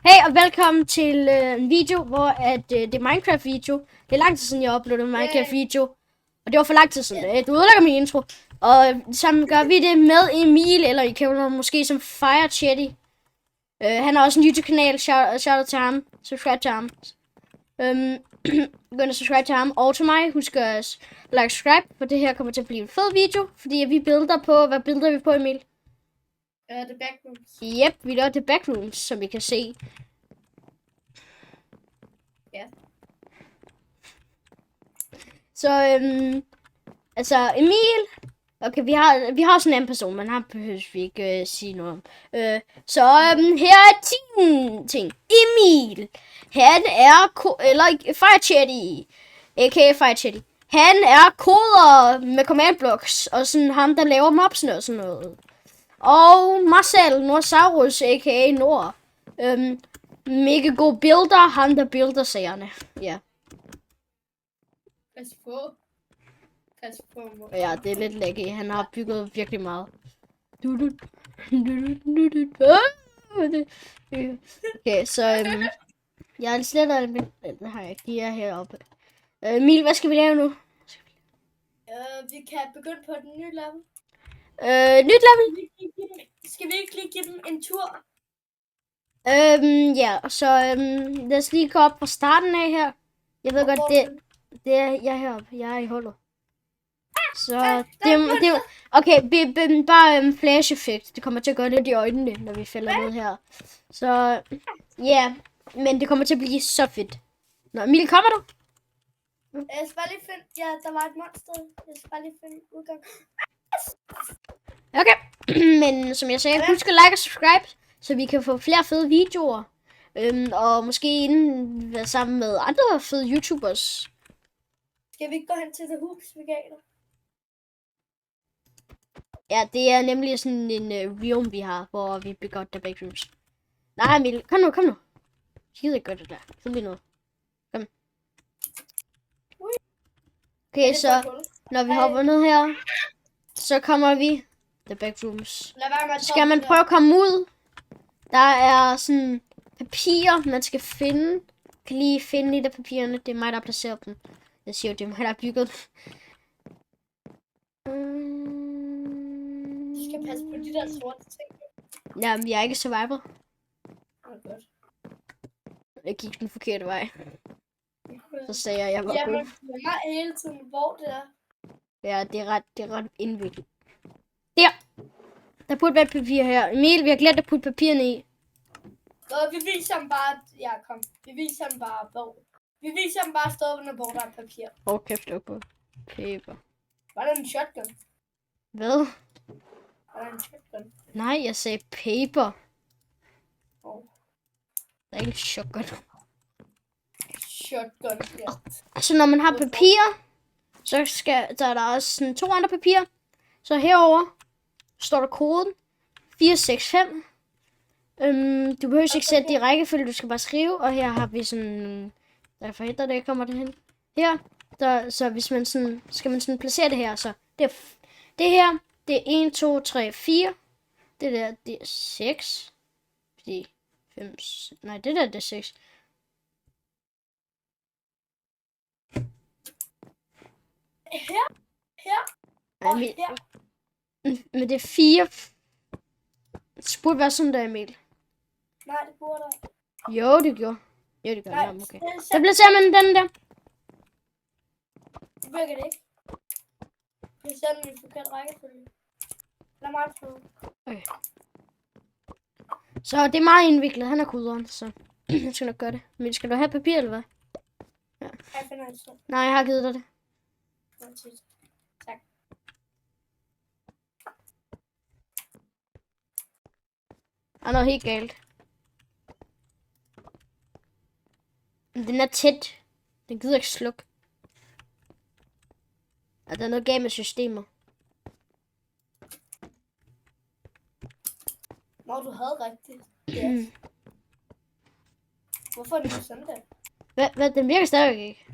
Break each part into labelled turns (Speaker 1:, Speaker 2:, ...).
Speaker 1: Hej og velkommen til en video, hvor det er Minecraft-video. Det er lang tid siden, jeg uploadede en Minecraft-video. Og det var for lang tid siden. Du ødelægger min intro. Og sammen gør vi det med Emil, eller I kender måske som Fire Chetty. Han har også en YouTube-kanal. Shout out til ham. Subscribe til ham. Gå ind og subscribe til ham og til mig. Husk at like subscribe, for det her kommer til at blive en fed video. Fordi vi builder på, hvad builder vi på, Emil?
Speaker 2: The Backrooms.
Speaker 1: Yep, vi laver The Backrooms, som I kan se.
Speaker 2: Ja.
Speaker 1: Så, altså Emil. Okay, vi har også en anden person, men ham behøver vi ikke sige noget om. Her er 10 ting. Emil. Han er Fire Chetty, a.k.a. Fire Chetty. Han er koder med command blocks, og sådan ham, der laver mobsene og sådan noget. Og Marcel Norsaurus, a.k.a. Nord. Mega god builder, ham der builder sagerne. Ja.
Speaker 2: Pas på.
Speaker 1: Ja, det er lidt laggy. Han har bygget virkelig meget. Okay, så jeg sletter det har jeg ikke. De er heroppe. Emil, hvad skal vi lave nu?
Speaker 2: Vi kan begynde på den nye level.
Speaker 1: Nyt level?
Speaker 2: Skal vi ikke lige give dem en tur?
Speaker 1: Ja, så lad os lige gå op fra starten af her. Jeg ved godt, det er jeg heroppe. Jeg er i hullet. Så det okay, bare flash effekt. Det kommer til at gøre lidt i øjnene, når vi falder ned her. Så ja, men det kommer til at blive så fedt. Nå, Emil, kommer du?
Speaker 2: Jeg skal bare lige finde... Ja, der var et monster. Jeg skal bare lige finde udgang.
Speaker 1: Okay, men som jeg sagde, husk at like og subscribe, så vi kan få flere fede videoer. Og måske være sammen med andre fede YouTubers.
Speaker 2: Skal vi ikke gå hen til The Hoops Veganer?
Speaker 1: Ja, det er nemlig sådan en realm, vi har, hvor vi bygger The Backrooms. Nej, Emil, kom nu. Jeg gider ikke gøre det der. Så bliver noget. Kom. Okay, så når vi hopper ned her, så kommer vi The Backrooms. Skal man prøve at komme ud? Der er sådan papirer, man skal finde. Kan lige finde lidt af papirerne. Det er mig, der har placeret dem. Jeg siger jo, det er mig, der har bygget dem.
Speaker 2: Du skal passe på de der sorte ting.
Speaker 1: Jamen, jeg er ikke survivor.
Speaker 2: Godt.
Speaker 1: Jeg gik den forkerte vej. Så sagde jeg var god.
Speaker 2: Jamen, jeg har hele tiden, hvor det er.
Speaker 1: Ja, det er ret indviklet. Der burde være et papir her. Emil, vi har glemt at putte papirerne i.
Speaker 2: Vi viser ham bare... Ja, kom. Vi viser ham bare, hvor... Vi viser ham bare stederne, hvor der er papir.
Speaker 1: Kæft, det på paper.
Speaker 2: Var der en shotgun?
Speaker 1: Hvad?
Speaker 2: Var der en shotgun?
Speaker 1: Nej, jeg sagde paper. Der er ikke shotgun.
Speaker 2: Shotgun, ja.
Speaker 1: Så når man har papir, så er der også sådan 2 andre papirer. Så herover står der koden 465. Du behøver ikke sætte det i rækkefølge, du skal bare skrive. Og her har vi sådan, der forhindrer det, jeg kommer derhen. Her, så hvis man sådan, skal man sådan placere det her, så det her, det er 1, 2, 3, 4. Det der, det er 6. Det er 5, nej, det der, det er 6.
Speaker 2: Her og her.
Speaker 1: Men det er 4. Det burde være sådan der, Emil.
Speaker 2: Nej, det burde der.
Speaker 1: Jo, det gjorde. Jo, det gør.
Speaker 2: Nej,
Speaker 1: Okay. Så placerer man den der.
Speaker 2: Det virker det ikke. Det er sådan en forkert rækkefølge. Lad mig prøve.
Speaker 1: Okay. Så det er meget indviklet. Han er koderen, så jeg skal nok gøre det. Men skal du have papir, eller hvad?
Speaker 2: Ja. Jeg finder det så.
Speaker 1: Nej, jeg har givet dig det.
Speaker 2: Tak.
Speaker 1: Der er noget helt galt. Den er tæt. Den gider ikke slukke. Og der er noget galt med systemer.
Speaker 2: Nå, du havde rigtigt. Yes. Hvorfor er det sådan der?
Speaker 1: Hvad? Den virker stadigvæk ikke.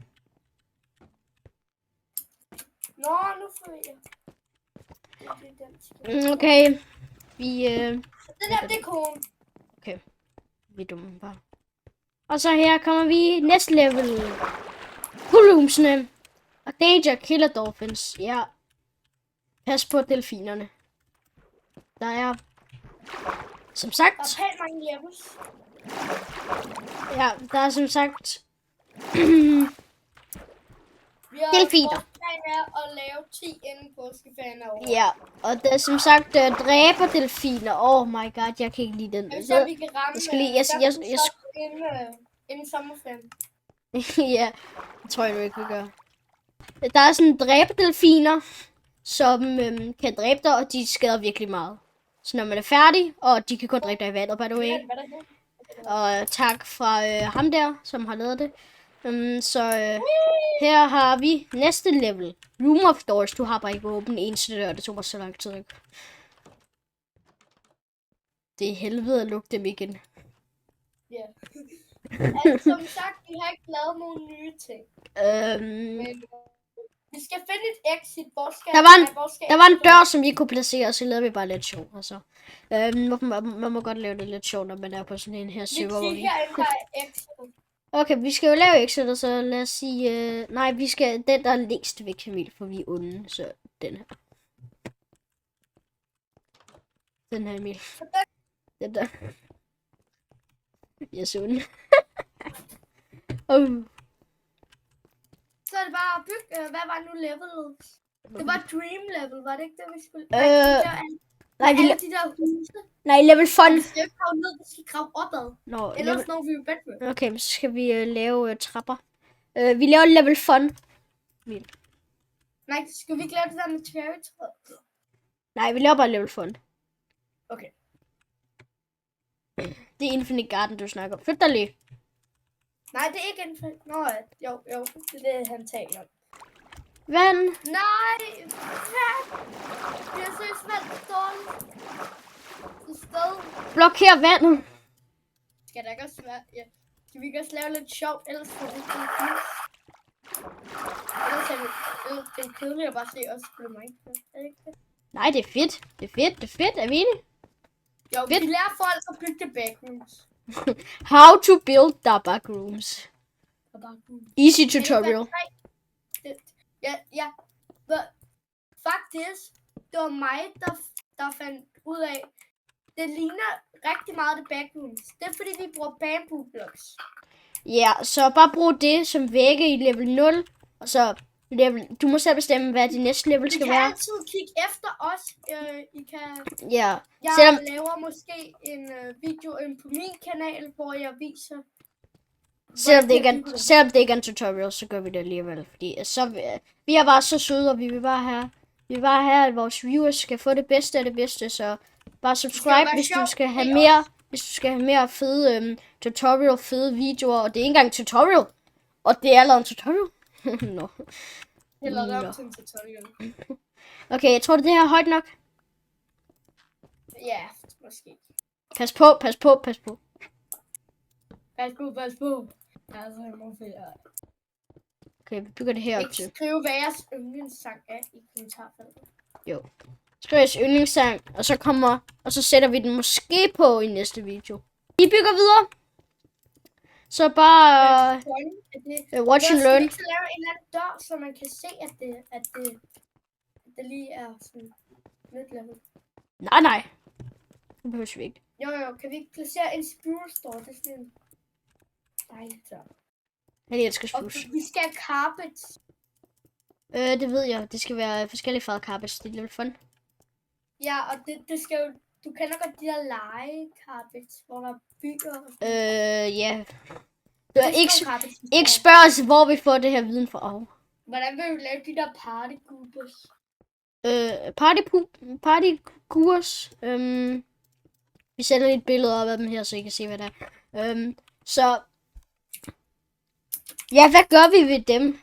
Speaker 2: Nå, nu får jeg.
Speaker 1: Okay. Vi
Speaker 2: Det der, det er koden.
Speaker 1: Okay. Vi er dumme bare. Og så her kommer vi næste level. Groomsene. Og Danger Killer Dolphins. Ja. Pas på delfinerne. Der er, som sagt...
Speaker 2: Der er pænt mange levels.
Speaker 1: Ja, der er som sagt...
Speaker 2: Vi har
Speaker 1: delfiner.
Speaker 2: vores plan er at lave 10 inden påskeferien er over.
Speaker 1: Ja, og det er som sagt dræber delfiner. Oh my god, jeg kan ikke lide den.
Speaker 2: Jeg ser, vi kan ramme
Speaker 1: Jeg skal lige...
Speaker 2: inden sommerferien.
Speaker 1: Ja, det tror jeg nu ikke, vi gør. Der er sådan dræberdelfiner, som kan dræbe dig, og de skader virkelig meget. Så når man er færdig, og de kan kun dræbe dig i vandet, by the way. Og tak fra ham der, som har lavet det. Her har vi næste level. Room of Doors. Du har bare ikke åbent eneste dør. Det tog mig så lang tid. Ikke? Det er helvede at lukke dem igen.
Speaker 2: Ja. Altså, som sagt, vi har ikke lavet nogle nye ting. Men vi skal finde et exit.
Speaker 1: Der var en dør, som vi kunne placere, og så lavede vi bare lidt sjov. Altså. Man må godt lave det lidt sjovt, når man er på sådan en her server.
Speaker 2: Vi kigger herinde, der er exit.
Speaker 1: Okay, vi skal jo lave exit, så lad os sige... nej, vi skal... Den, der er længst væk, Camille, for vi er onde, så den her. Den her, Emil. Den der. Jeg er så onde.
Speaker 2: Så er det bare at bygge... hvad var nu levelet? Det var dream level, var det ikke det, vi skulle...
Speaker 1: Nej, level fun.
Speaker 2: Vi skal grave ned, vi skal grave opad. Ellers når vi er bedre.
Speaker 1: Okay, så skal vi lave trapper. Vi laver level fun.
Speaker 2: Nej, skal vi ikke lave det der med cherry?
Speaker 1: Nej, vi laver bare level fun.
Speaker 2: Okay.
Speaker 1: Det er Infinite Garden, du snakker om. Flyt dig lige.
Speaker 2: Nej, det er ikke Infinite. Nå, jo, det er det, han taler om.
Speaker 1: Vand.
Speaker 2: Nej, vand. Det er så svært dårligt.
Speaker 1: Blokér vandet.
Speaker 2: Skal der ikke også være... Ja. Skal vi ikke også lave lidt sjovt, ellers får vi ikke noget. Ellers er det kedeligt at bare se os spille Minecraft, er det ikke det?
Speaker 1: Nej, det er fedt. Det er fedt. Er vi enige?
Speaker 2: Jo, fedt. Vi lærer folk at bygge backrooms.
Speaker 1: How to build the backrooms. Easy tutorial. Ja.
Speaker 2: Faktisk, det var mig, der fandt ud af, det ligner rigtig meget det backrooms. Det er fordi, vi bruger bamboo blocks.
Speaker 1: Ja, så bare brug det som vægge i level 0. Og så du må selv bestemme, hvad det næste level skal være.
Speaker 2: I kan altid kigge efter os. I kan...
Speaker 1: Ja.
Speaker 2: Jeg laver måske en video på min kanal, hvor jeg viser...
Speaker 1: Selvom det ikke er en tutorial, så gør vi det alligevel. Fordi så, vi er bare så søde, og vi vil bare have, at vores viewers skal få det bedste af det bedste. Så bare subscribe, hvis du skal have mere fede tutorial, fede videoer. Og det er ikke engang tutorial. Og det er allerede en tutorial. Nå.
Speaker 2: Det er lavet op til en tutorial.
Speaker 1: Okay, jeg tror det her er højt nok.
Speaker 2: Ja, måske.
Speaker 1: Pas på.
Speaker 2: Pas på. Altså, jeg må finde.
Speaker 1: Okay, vi bygger det her op til.
Speaker 2: Skriv, hvad jeres yndlingssang er i kommentarfeltet.
Speaker 1: Jo. Skriv jeres yndlingssang, og så sætter vi den måske på i næste video. Vi bygger videre. Så bare watch and learn.
Speaker 2: Jeg skal lave en eller anden dør, så man kan se, at det lige er sådan lidt level.
Speaker 1: Nej. Det behøver vi ikke.
Speaker 2: Jo, kan vi ikke placere en spruce store? Det er sådan en dejligt dør.
Speaker 1: Jeg elsker spruce.
Speaker 2: Og vi skal have carpets.
Speaker 1: Det ved jeg. Det skal være forskellige farvede carpets. Det er lidt fun.
Speaker 2: Ja, og det skal jo... Du kender godt de der lege-carpets, hvor der bygger og
Speaker 1: ja. Ikke spørg os, hvor vi får det her viden fra.
Speaker 2: Hvordan vil vi lave de der partygoopers?
Speaker 1: Partykurs. Vi sætter lidt billeder op af dem her, så I kan se, hvad det er. Så... Ja, hvad gør vi ved dem?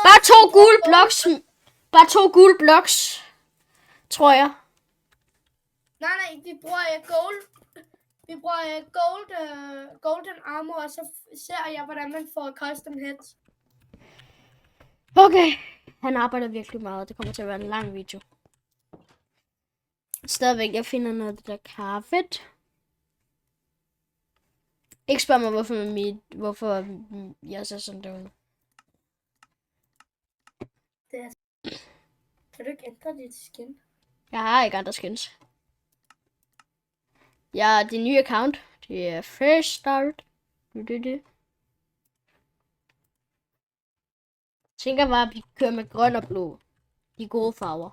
Speaker 1: Bare to gule blocks. Tror jeg.
Speaker 2: Nej, vi bruger golden armor, og så ser jeg, hvordan man får custom heads.
Speaker 1: Okay. Han arbejder virkelig meget. Det kommer til at være en lang video. Stadigvæk, jeg finder noget af det der carpet. Ikke spørg mig, hvorfor jeg ser sådan derude.
Speaker 2: Kan du ikke ændre dit skin?
Speaker 1: Jeg har ikke andre skins. Ja, det nye account. Det er Fresh Start. Det. Tænker bare, at vi kører med grøn og blå. De gode farver.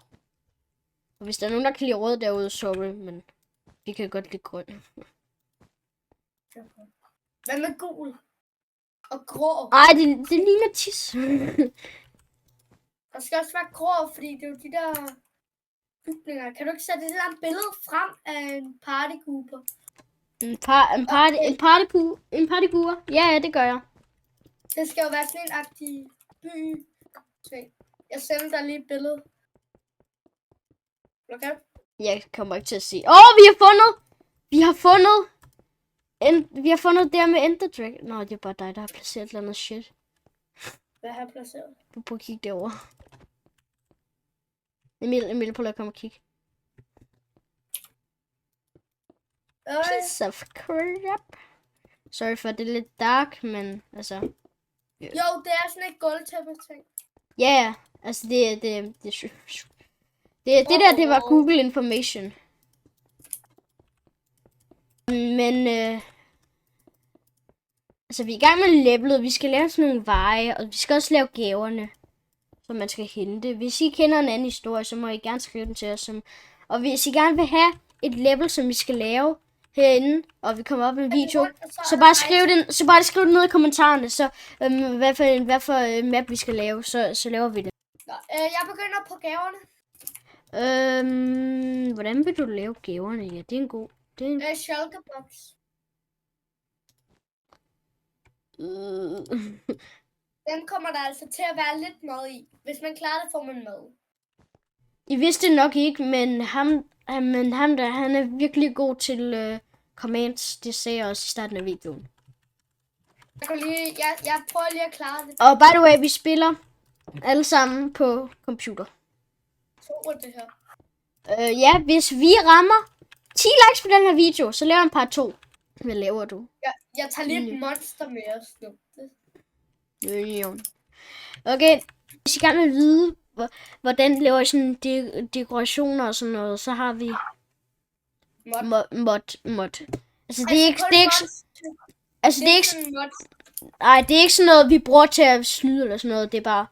Speaker 1: Og hvis der er nogen, der kan lide rød derude, sorry, men vi kan godt lide grøn.
Speaker 2: Hvad med gul? Og grå?
Speaker 1: Ej, det ligner tis.
Speaker 2: Der skal også være grå, fordi det er jo de der bygninger. Kan du ikke sætte et eller andet billede frem af en partycooper?
Speaker 1: En partycooper? Ja, det gør jeg.
Speaker 2: Det skal jo være sådan en agtig by. Jeg sender dig lige et billede. Okay?
Speaker 1: Jeg kommer ikke til at se. Vi har fundet det med Ender Dragon. Nå, det er bare dig, der har placeret et eller andet shit.
Speaker 2: Hvad har jeg placeret?
Speaker 1: Prøv at kigge derovre. Emil, prøv at komme og kigge. Piece of crap. Sorry for, det er lidt dark, men altså...
Speaker 2: Jo, det er sådan et gulvtæppe ting.
Speaker 1: Ja, altså det var Google Information. Men altså vi er i gang med levelet. Vi skal lave sådan nogle veje, og vi skal også lave gaverne, som man skal hente. Hvis I kender en anden historie, så må I gerne skrive den til os. Og hvis I gerne vil have et level, som vi skal lave herinde, og vi kommer op med en video, så bare skriv det ned i kommentarerne, så hvad for map vi skal lave, så laver vi det.
Speaker 2: Jeg begynder på gaverne.
Speaker 1: Hvordan vil du lave gaverne? Ja, det er en god...
Speaker 2: Shulkerbox. Den kommer der altså til at være lidt mad i. Hvis man klarer det, får man mad.
Speaker 1: I vidste det nok ikke, men ham der, han er virkelig god til commands. Det sagde jeg også i starten af videoen.
Speaker 2: Jeg prøver lige at klare det.
Speaker 1: Og by the way, vi spiller alle sammen på computer.
Speaker 2: Det her.
Speaker 1: Ja, hvis vi rammer 10 likes på den her video, så laver jeg en part 2. Hvad laver du?
Speaker 2: Jeg tager lige et monster med os nu.
Speaker 1: Okay, hvis I gerne vil vide, hvordan laver I sådan dekorationer og sådan noget, så har vi mod. Altså det er ikke det er ikke sådan noget, vi bruger til at snyde eller sådan noget. Det er bare,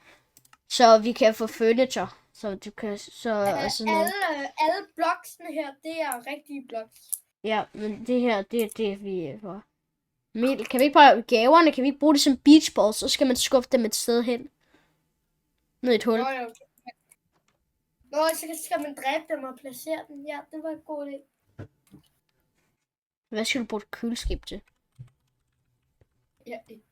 Speaker 1: så vi kan få furniture. Så du kan,
Speaker 2: alle bloksene her, det er rigtige bloks.
Speaker 1: Ja, men det her, det er det, vi får. Emil, kan vi ikke bare gaverne, kan vi ikke bruge det som beach balls, så skal man skubbe dem et sted hen. Ned i et hul.
Speaker 2: Nå, så skal man dræbe dem og placere dem. Ja, det var en god idé.
Speaker 1: Hvad skal du bruge et køleskab til?
Speaker 2: Ja, ikke.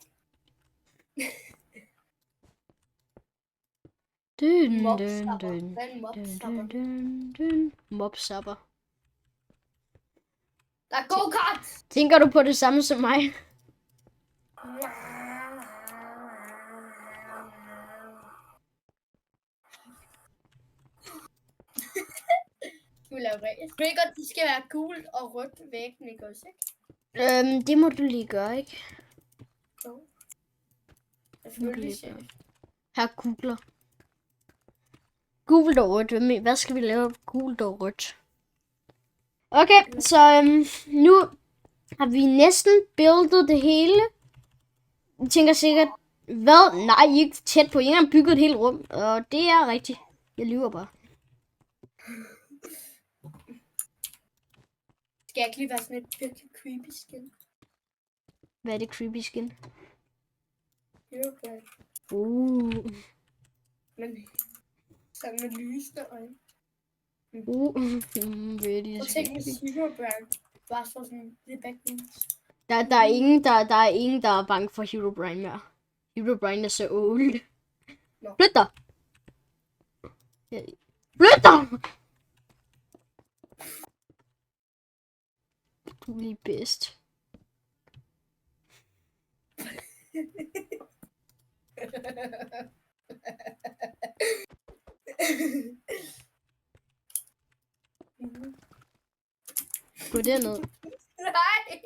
Speaker 1: Mobsapper.
Speaker 2: Der er go-kart!
Speaker 1: Tænker du på det samme som mig?
Speaker 2: Du vil lave ræs. Du ved godt, de skal være gult og rødt væggen, ikke også, ikke?
Speaker 1: Det må du lige gøre, ikke?
Speaker 2: Jo.
Speaker 1: Her googler. Gult og rødt. Hvad skal vi lave? Gult og rødt. Okay, så nu har vi næsten buildet det hele. Jeg tænker sikkert, hvad? Nej, I er ikke tæt på. I har ikke bygget et helt rum. Og det er rigtigt. Jeg lyver bare.
Speaker 2: Skal jeg ikke lige være sådan et virkelig creepy skin?
Speaker 1: Hvad er det creepy skin?
Speaker 2: Okay.
Speaker 1: Men
Speaker 2: sådan med lysende øjne.
Speaker 1: Really.
Speaker 2: Og tænk med Herobrine. Bare så sådan lidt backwards.
Speaker 1: Der er ingen, der er bange for Herobrine mere. Herobrine er så old.
Speaker 2: No.
Speaker 1: Flyt dig! Flyt dig! Du er lige bedst. Gå derned.
Speaker 2: Nej!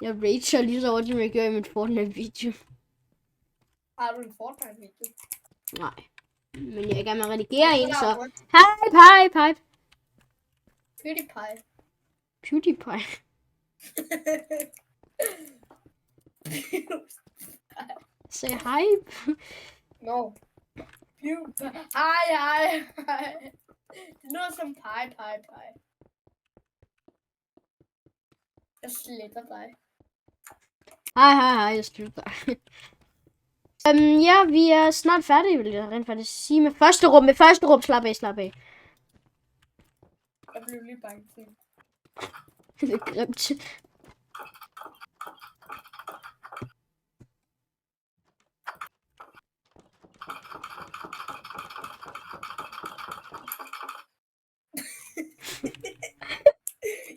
Speaker 1: Jeg rager lige så hårdt, som jeg gjorde i min Fortnite-video.
Speaker 2: Har du en Fortnite-video?
Speaker 1: Nej. Men jeg er i gang med at redigere en, så... Hype.
Speaker 2: PewDiePie.
Speaker 1: PewDiePie. Say hype.
Speaker 2: No. PewDiePie. Hej. Det er noget som pie. Jeg sletter dig.
Speaker 1: Hej, jeg slutter. Ja, vi er snart færdige, vil jeg rent faktisk sige. Med første rum, slap af.
Speaker 2: Jeg blev lige bange til.
Speaker 1: Det er grimt.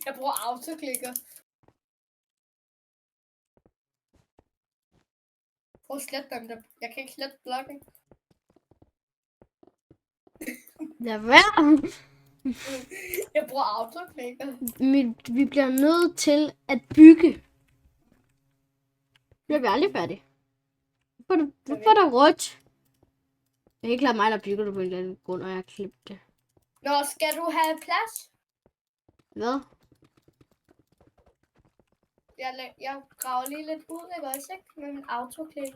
Speaker 2: Jeg bruger autoklikker. Prøv at slette dem der. Jeg kan ikke slette blokken.
Speaker 1: Lad være.
Speaker 2: Jeg bruger autoklikker.
Speaker 1: Vi bliver nødt til at bygge. Bliver vi aldrig færdige? Hvorfor er der rødt? Jeg kan ikke klare mig, der bygger det på en eller anden grund, og jeg har klippet det.
Speaker 2: Nå, skal du have plads?
Speaker 1: Hvad?
Speaker 2: Jeg graver lige lidt ud, ikke også, ikke? Med min autoklik.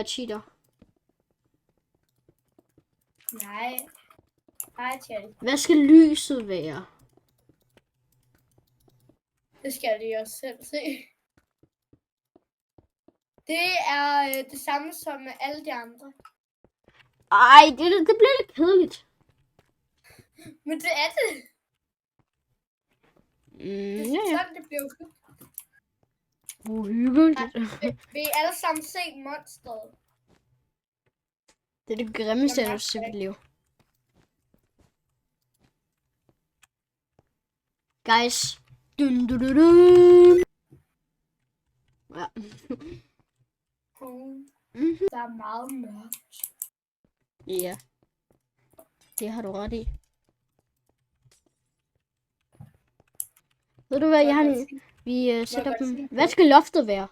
Speaker 1: Cheater.
Speaker 2: Nej. Hej, Tjell.
Speaker 1: Hvad skal lyset være?
Speaker 2: Det skal de også selv se. Det er det samme som alle de andre.
Speaker 1: Ej, det bliver lidt kedeligt.
Speaker 2: Men det er det. Det er
Speaker 1: Ja.
Speaker 2: sådan, det bliver
Speaker 1: Uhyggeligt.
Speaker 2: Vi er alle sammen se monsteret.
Speaker 1: Det er det grimmeste, jeg har set i mit liv. Guys. Dun. Ja.
Speaker 2: Der er meget mørkt.
Speaker 1: Ja. Det har du ret i. Ved du hvad, jeg har vi sætter dem. Hvad skal loftet være?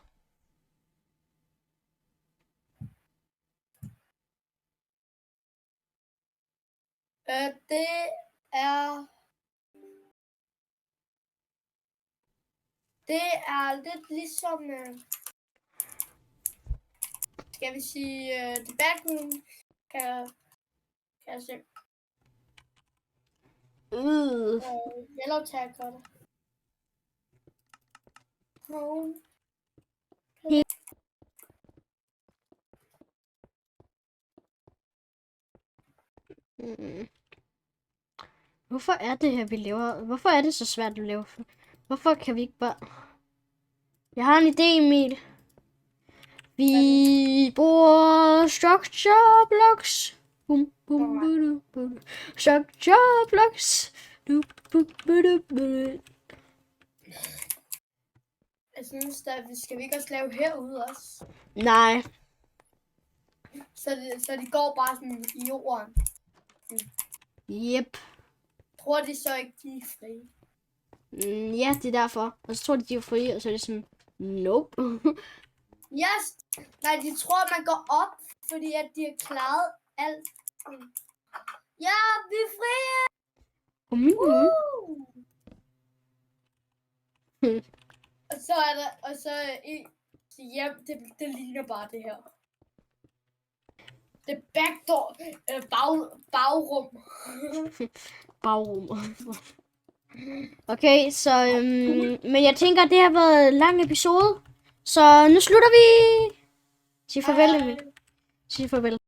Speaker 2: Det er lidt ligesom, skal vi sige, The Backroom kan jeg se. Yellow Tag gør det.
Speaker 1: Hvorfor er det her, vi laver? Hvorfor er det så svært at lave? Hvorfor kan vi ikke bare... Jeg har en idé, Emil. Vi bruger structure blocks. Structure blocks.
Speaker 2: Jeg synes da, skal vi ikke også lave herude også?
Speaker 1: Nej.
Speaker 2: Så de går bare sådan i jorden.
Speaker 1: Yep.
Speaker 2: Tror de så ikke, de er frie?
Speaker 1: Ja, det er derfor. Og så tror de er frie, og så er det sådan, nope.
Speaker 2: Yes! Nej, de tror, man går op, fordi at de har klaret alt. Ja, vi er frie! Og så er der, hjem, det ligner bare det her. Det backdoor, bagrum.
Speaker 1: Bagrum. Okay, så, men jeg tænker, det har været en lang episode, så nu slutter vi. Sig farvel, Emil. Sig farvel.